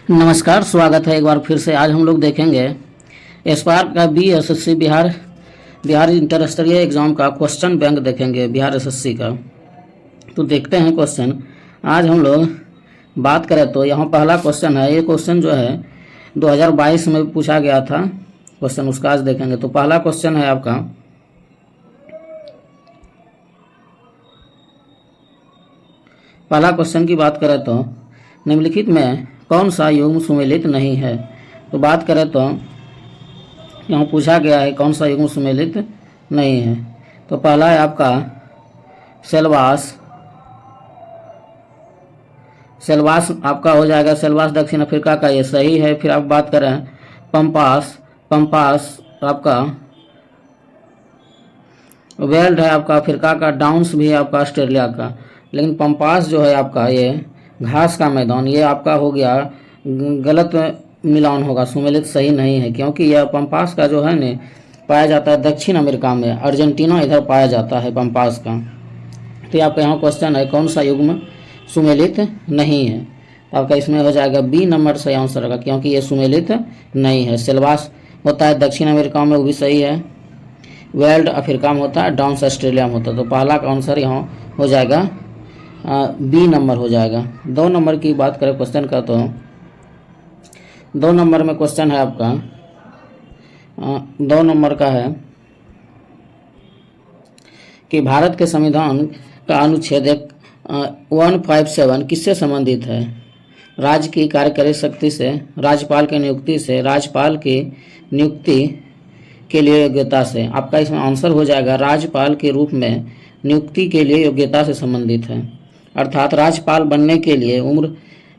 नमस्कार, स्वागत है एक बार फिर से। आज हम लोग देखेंगे स्पार्क का BSSC बिहार इंटर स्तरीय एग्ज़ाम का क्वेश्चन बैंक देखेंगे बिहार SSC का। तो देखते हैं क्वेश्चन। आज हम लोग बात करें तो यहाँ पहला क्वेश्चन है। ये क्वेश्चन जो है 2022 में पूछा गया था क्वेश्चन, उसका आज देखेंगे। तो पहला क्वेश्चन है आपका, पहला क्वेश्चन की बात करें तो निम्नलिखित में कौन सा युग्म सुमेलित नहीं है। तो बात करें तो यहाँ पूछा गया है कौन सा युग्म सुमेलित नहीं है। तो पहला है आपका सेल्वास आपका हो जाएगा। सेल्वास दक्षिण अफ्रीका का, ये सही है। फिर आप बात करें पंपास आपका वेल्ड है आपका अफ्रीका का। डाउन्स भी है आपका ऑस्ट्रेलिया का। लेकिन पंपास जो है आपका ये घास का मैदान, ये आपका हो गया गलत मिलान होगा, सुमेलित सही नहीं है। क्योंकि यह पंपास का जो है न पाया जाता है दक्षिण अमेरिका में, अर्जेंटीना इधर पाया जाता है पंपास का। तो आपका यहाँ क्वेश्चन है कौन सा युग्म सुमेलित नहीं है। तो आपका इसमें हो जाएगा बी नंबर सही आंसर होगा, क्योंकि ये सुमेलित नहीं है। सेल्वास होता है दक्षिण अमेरिका में, वो भी सही है। वेल्ड अफ्रीका में होता है, डाउन्स ऑस्ट्रेलिया में होता है। तो पहला का आंसर यहाँ हो जाएगा बी नंबर हो जाएगा। 2 नंबर की बात करें क्वेश्चन का, तो 2 नंबर में क्वेश्चन है आपका 2 नंबर का है कि भारत के संविधान का अनुच्छेद 157 किससे संबंधित है। राज्य की कार्यकारी शक्ति से, राज्यपाल की नियुक्ति से, राज्यपाल की नियुक्ति के लिए योग्यता से। आपका इसमें आंसर हो जाएगा राज्यपाल के रूप में नियुक्ति के लिए योग्यता से संबंधित है। अर्थात राज्यपाल बनने के लिए उम्र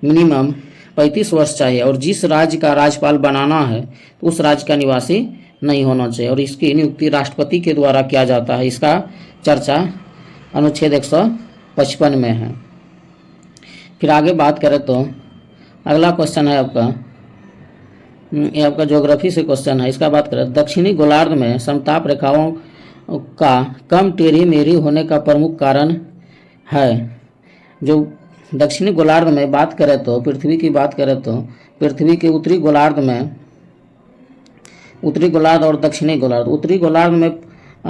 मिनिमम 35 वर्ष चाहिए, और जिस राज्य का राज्यपाल बनाना है तो उस राज्य का निवासी नहीं होना चाहिए, और इसकी नियुक्ति राष्ट्रपति के द्वारा किया जाता है। इसका चर्चा अनुच्छेद 155 में है। फिर आगे बात करें तो अगला क्वेश्चन है आपका, ये आपका ज्योग्राफी से क्वेश्चन है। इसका बात करें, दक्षिणी गोलार्ध में समताप रेखाओं का कम टेढ़ी मेढ़ी होने का प्रमुख कारण है। जो दक्षिणी गोलार्ध में बात करें तो पृथ्वी की बात करें तो पृथ्वी के उत्तरी गोलार्ध और दक्षिणी गोलार्ध, उत्तरी गोलार्ध में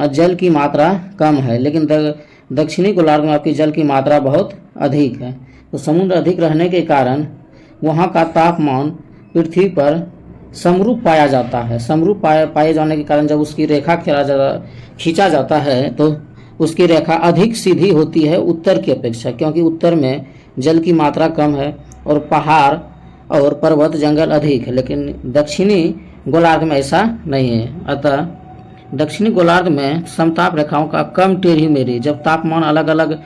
जल की मात्रा कम है, लेकिन दक्षिणी गोलार्ध में आपकी जल की मात्रा बहुत अधिक है। तो समुद्र अधिक रहने के कारण वहाँ का तापमान पृथ्वी पर समरूप पाया जाता है। समरूप पाए जाने के कारण जब उसकी रेखा खींचा जाता है तो उसकी रेखा अधिक सीधी होती है उत्तर की अपेक्षा, क्योंकि उत्तर में जल की मात्रा कम है और पहाड़ और पर्वत जंगल अधिक है। लेकिन दक्षिणी गोलार्ध में ऐसा नहीं है। अतः दक्षिणी गोलार्ध में समताप रेखाओं का कम टेढ़ी मेढ़ी, जब तापमान अलग अलग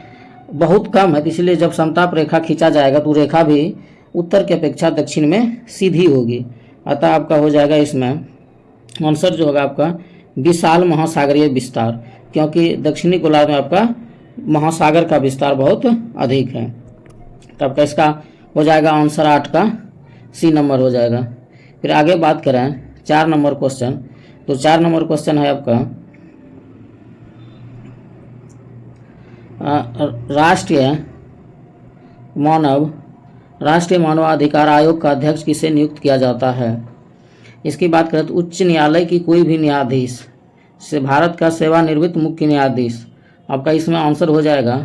बहुत कम है, इसलिए जब समताप रेखा खींचा जाएगा तो रेखा भी उत्तर की अपेक्षा दक्षिण में सीधी होगी। अतः आपका हो जाएगा इसमें आंसर जो होगा आपका विशाल महासागरीय विस्तार, क्योंकि दक्षिणी गोलार्ध में आपका महासागर का विस्तार बहुत अधिक है। तो आपका इसका हो जाएगा आंसर 8 का सी नंबर हो जाएगा। फिर आगे बात करें 4 नंबर क्वेश्चन। तो 4 नंबर क्वेश्चन है आपका राष्ट्रीय मानवाधिकार आयोग का अध्यक्ष किसे नियुक्त किया जाता है। इसकी बात करें तो उच्च न्यायालय की कोई भी न्यायाधीश से भारत का सेवानिवृत्त मुख्य न्यायाधीश। आपका इसमें आंसर हो जाएगा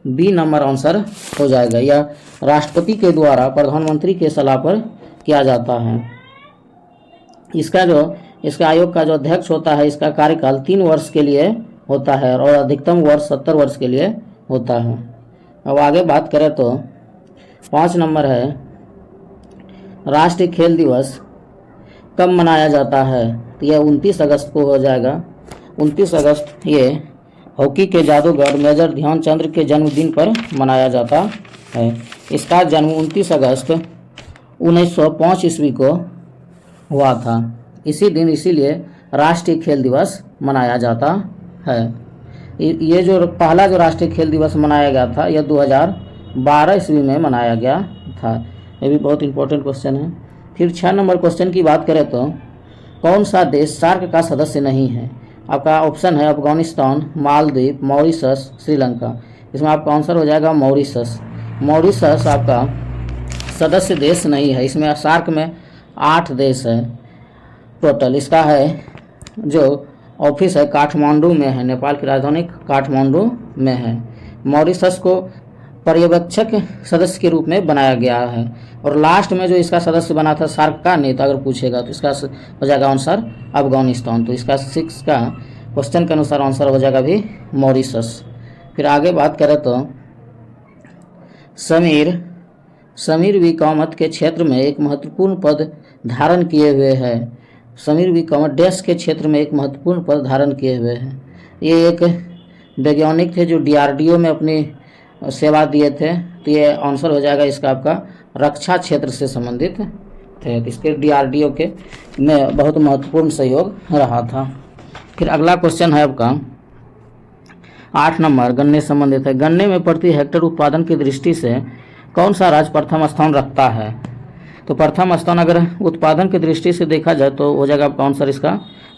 बी नंबर आंसर हो जाएगा। यह राष्ट्रपति के द्वारा प्रधानमंत्री के सलाह पर किया जाता है। इसका आयोग का जो अध्यक्ष होता है, इसका कार्यकाल 3 वर्ष के लिए होता है और अधिकतम वर्ष 70 वर्ष के लिए होता है। अब आगे बात करें तो 5 नंबर है, राष्ट्रीय खेल दिवस कब मनाया जाता है। तो यह 29 अगस्त को हो जाएगा। 29 अगस्त ये हॉकी के जादूगर मेजर ध्यानचंद के जन्मदिन पर मनाया जाता है। इसका जन्म 29 अगस्त 1905 ईस्वी को हुआ था। इसी दिन इसीलिए राष्ट्रीय खेल दिवस मनाया जाता है। ये जो पहला जो राष्ट्रीय खेल दिवस मनाया गया था, यह 2012 ईस्वी में मनाया गया था। ये भी बहुत इंपॉर्टेंट क्वेश्चन है। फिर 6 नंबर क्वेश्चन की बात करें तो कौन सा देश सार्क का सदस्य नहीं है। आपका ऑप्शन है अफगानिस्तान, मालदीव, मॉरिशस, श्रीलंका। इसमें आपका आंसर हो जाएगा मॉरिशस। मॉरिशस आपका सदस्य देश नहीं है। इसमें सार्क में 8 देश है टोटल। इसका है जो ऑफिस है काठमांडू में है, नेपाल की राजधानी काठमांडू में है। मॉरिशस को पर्यवेक्षक सदस्य के रूप में बनाया गया है। और लास्ट में जो इसका सदस्य बना था सार्क का नेता अगर पूछेगा तो इसका हो जाएगा आंसर अफगानिस्तान। तो इसका 6 का क्वेश्चन के अनुसार आंसर हो जाएगा भी मॉरिशस। फिर आगे बात करें तो समीर वी कामत के क्षेत्र में एक महत्वपूर्ण पद धारण किए हुए हैं। समीर वी कामत देश के क्षेत्र में एक महत्वपूर्ण पद धारण किए हुए हैं। ये एक वैज्ञानिक थे जो DRDO में अपनी सेवा दिए थे। तो ये आंसर हो जाएगा इसका आपका रक्षा क्षेत्र से संबंधित थे। तो इसके DRDO के में बहुत महत्वपूर्ण सहयोग रहा था। फिर अगला क्वेश्चन है आपका 8 नंबर, गन्ने से संबंधित है। गन्ने में प्रति हेक्टेयर उत्पादन की दृष्टि से कौन सा राज्य प्रथम स्थान रखता है? तो प्रथम स्थान अगर उत्पादन की दृष्टि से देखा जाए तो हो जाएगा आपका आंसर इसका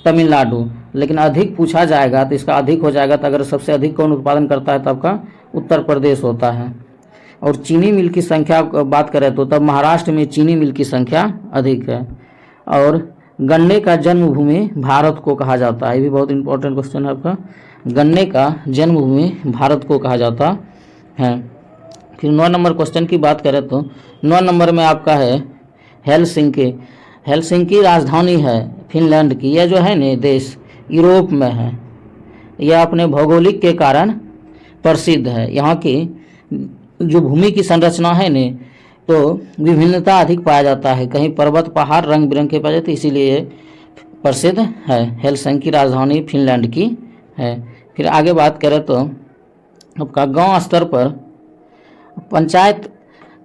तमिलनाडु। लेकिन अधिक पूछा जाएगा तो इसका अधिक हो जाएगा। तो अगर सबसे अधिक कौन उत्पादन करता है तो आपका उत्तर प्रदेश होता है। और चीनी मिल की संख्या बात करें तो तब महाराष्ट्र में चीनी मिल की संख्या अधिक है। और गन्ने का जन्मभूमि भारत को कहा जाता है। ये भी बहुत इंपॉर्टेंट क्वेश्चन है आपका। गन्ने का जन्मभूमि भारत को कहा जाता है। फिर 9 नंबर क्वेश्चन की बात करें तो 9 नंबर में आपका है हेलसिंकी राजधानी है फिनलैंड की। यह जो है न देश यूरोप में है। यह अपने भौगोलिक के कारण प्रसिद्ध है। यहाँ की जो भूमि की संरचना है न तो विभिन्नता अधिक पाया जाता है। कहीं पर्वत पहाड़ रंग बिरंगे पाए जाते, इसीलिए ये प्रसिद्ध है। हेलसिंकी राजधानी फिनलैंड की है। फिर आगे बात करें तो आपका गांव स्तर पर पंचायत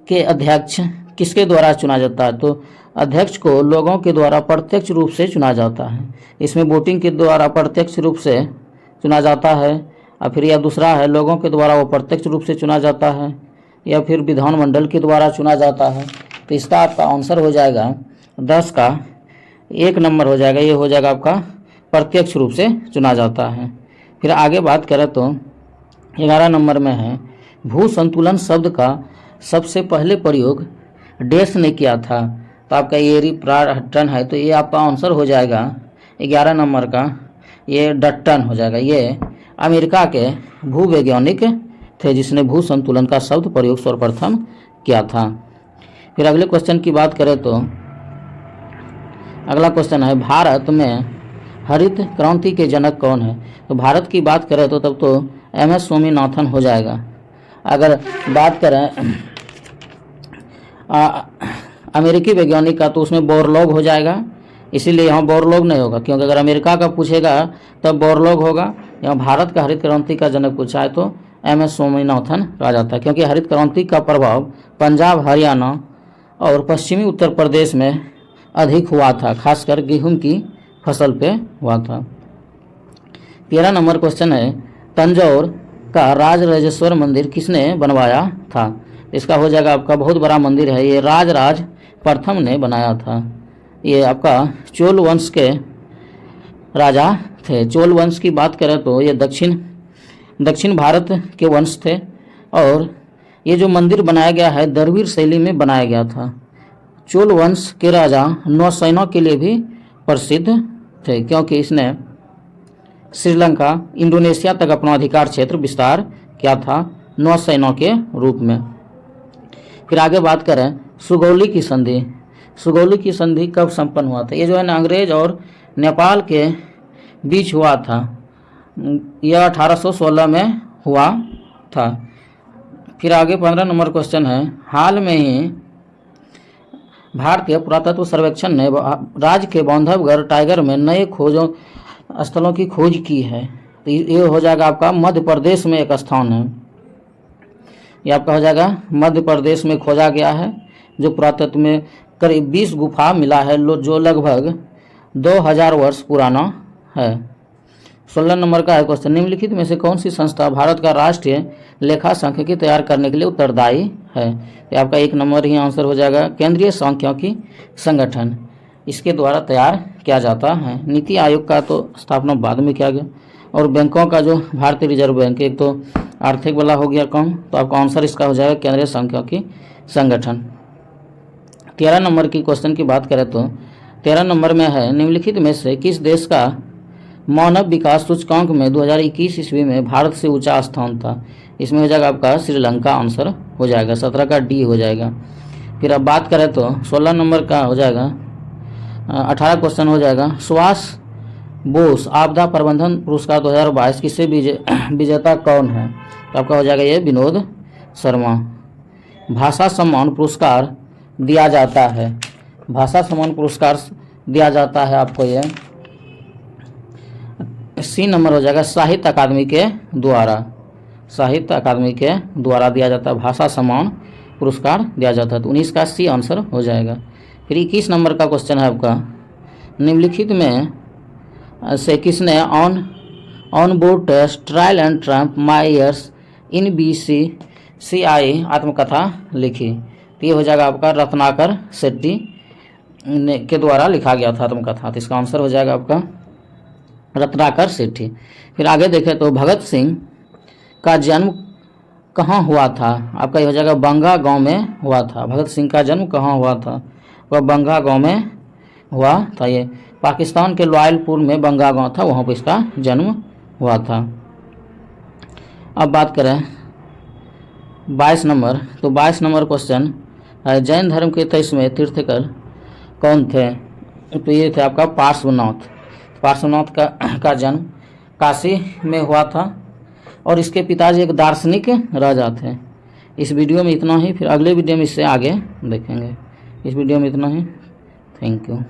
के अध्यक्ष किसके द्वारा चुना जाता है? तो अध्यक्ष को लोगों के द्वारा प्रत्यक्ष रूप से चुना जाता है। इसमें वोटिंग के द्वारा प्रत्यक्ष रूप से चुना जाता है। और फिर यह दूसरा है लोगों के द्वारा वो प्रत्यक्ष रूप से चुना जाता है या फिर विधानमंडल के द्वारा चुना जाता है। तो इसका आपका आंसर हो जाएगा 10 का 1 नंबर हो जाएगा। ये हो जाएगा आपका प्रत्यक्ष रूप से चुना जाता है। फिर आगे बात करें तो 11 नंबर में है भू संतुलन शब्द का सबसे पहले प्रयोग डैश ने किया था। तो आपका एरी प्राटन है। तो ये आपका आंसर हो जाएगा 11 नंबर का ये डट्टन हो जाएगा। ये अमेरिका के भूवैज्ञानिक थे जिसने भू संतुलन का शब्द प्रयोग सर्वप्रथम किया था। फिर अगले क्वेश्चन की बात करें तो अगला क्वेश्चन है भारत में हरित क्रांति के जनक कौन है? तो भारत की बात करें तो तब तो MS स्वामीनाथन हो जाएगा। अगर बात करें अमेरिकी वैज्ञानिक का तो उसमें बोरलॉग हो जाएगा। इसीलिए यहाँ बोरलॉग नहीं होगा, क्योंकि अगर अमेरिका का पूछेगा तब बोरलॉग होगा। यहाँ भारत का हरित क्रांति का जनक पूछा है तो MS स्वामीनाथन कहा जाता है, क्योंकि हरित क्रांति का प्रभाव पंजाब, हरियाणा और पश्चिमी उत्तर प्रदेश में अधिक हुआ था, खासकर गेहूं की फसल पे हुआ था। 13 नंबर क्वेश्चन है तंजौर का राजराजेश्वर मंदिर किसने बनवाया था? इसका हो जाएगा आपका बहुत बड़ा मंदिर है। ये राजराज प्रथम ने बनाया था। ये आपका चोल वंश के राजा थे। चोल वंश की बात करें तो ये दक्षिण भारत के वंश थे। और ये जो मंदिर बनाया गया है द्रविड़ शैली में बनाया गया था। चोल वंश के राजा नौसेना के लिए भी प्रसिद्ध थे, क्योंकि इसने श्रीलंका, इंडोनेशिया तक अपना अधिकार क्षेत्र विस्तार किया था नौसेना के रूप में। फिर आगे बात करें सुगौली की संधि। सुगौली की संधि कब संपन्न हुआ था? ये जो है ना अंग्रेज और नेपाल के बीच हुआ था। यह 1816 में हुआ था। फिर आगे 15 नंबर क्वेश्चन है हाल में ही भारतीय पुरातत्व सर्वेक्षण ने राज्य के बांधवगढ़ टाइगर में नए खोजों स्थलों की खोज की है। तो ये हो जाएगा आपका मध्य प्रदेश में एक स्थान है। ये आपका हो जाएगा मध्य प्रदेश में खोजा गया है, जो पुरातत्व में करीब 20 गुफा मिला है जो लगभग 2000 वर्ष पुराना है। 16 नंबर का है क्वेश्चन निम्नलिखित में से कौन सी संस्था भारत का राष्ट्रीय लेखा सांख्यिकी तैयार करने के लिए उत्तरदायी है? ये आपका 1 नंबर ही आंसर हो जाएगा केंद्रीय सांख्यिकी संगठन। इसके द्वारा तैयार किया जाता है। नीति आयोग का तो स्थापना बाद में किया गया। और बैंकों का जो भारतीय रिजर्व बैंक, एक तो आर्थिक वाला हो गया कम, तो आपका आंसर इसका हो जाएगा केंद्रीय सांख्यिकी संगठन। 13 नंबर की क्वेश्चन की बात करें तो 13 नंबर में है, निम्नलिखित में से किस देश का मानव विकास सूचकांक में 2021 ईस्वी में भारत से ऊंचा स्थान था? इसमें हो जाएगा आपका श्रीलंका आंसर हो जाएगा, 17 का डी हो जाएगा। फिर अब बात करें तो 16 नंबर का हो जाएगा, 18 क्वेश्चन हो जाएगा, सुभाष बोस आपदा प्रबंधन पुरस्कार 2022 किससे विजेता कौन है? तो आपका हो जाएगा ये विनोद शर्मा। भाषा सम्मान पुरस्कार दिया जाता है, भाषा सम्मान पुरस्कार दिया जाता है आपको ये सी नंबर हो जाएगा, साहित्य अकादमी के द्वारा, साहित्य अकादमी के द्वारा दिया जाता है भाषा सम्मान पुरस्कार दिया जाता है, तो 19 का सी आंसर हो जाएगा। फिर 21 नंबर का क्वेश्चन है आपका, निम्नलिखित में से किसने on board test trial and triumph my years in BCCI आत्मकथा लिखी? तो ये हो जाएगा आपका रत्नाकर शेट्टी के द्वारा लिखा गया था आत्मकथा, तो इसका आंसर हो जाएगा आपका रत्नाकर शेट्टी। फिर आगे देखें तो भगत सिंह का जन्म कहाँ हुआ था? आपका ये हो जाएगा बंगा गांव में हुआ था। भगत सिंह का जन्म कहाँ हुआ था? वह बंगा गांव में हुआ था। ये पाकिस्तान के लॉयलपुर में बंगा गांव था, वहाँ पर इसका जन्म हुआ था। अब बात करें 22 नंबर, तो 22 नंबर क्वेश्चन, जैन धर्म के 23वें तीर्थंकर कौन थे? तो ये थे आपका पार्श्वनाथ। पार्श्वनाथ का जन्म काशी में हुआ था और इसके पिताजी एक दार्शनिक राजा थे। इस वीडियो में इतना ही, फिर अगले वीडियो में इससे आगे देखेंगे। इस वीडियो में इतना ही, थैंक यू।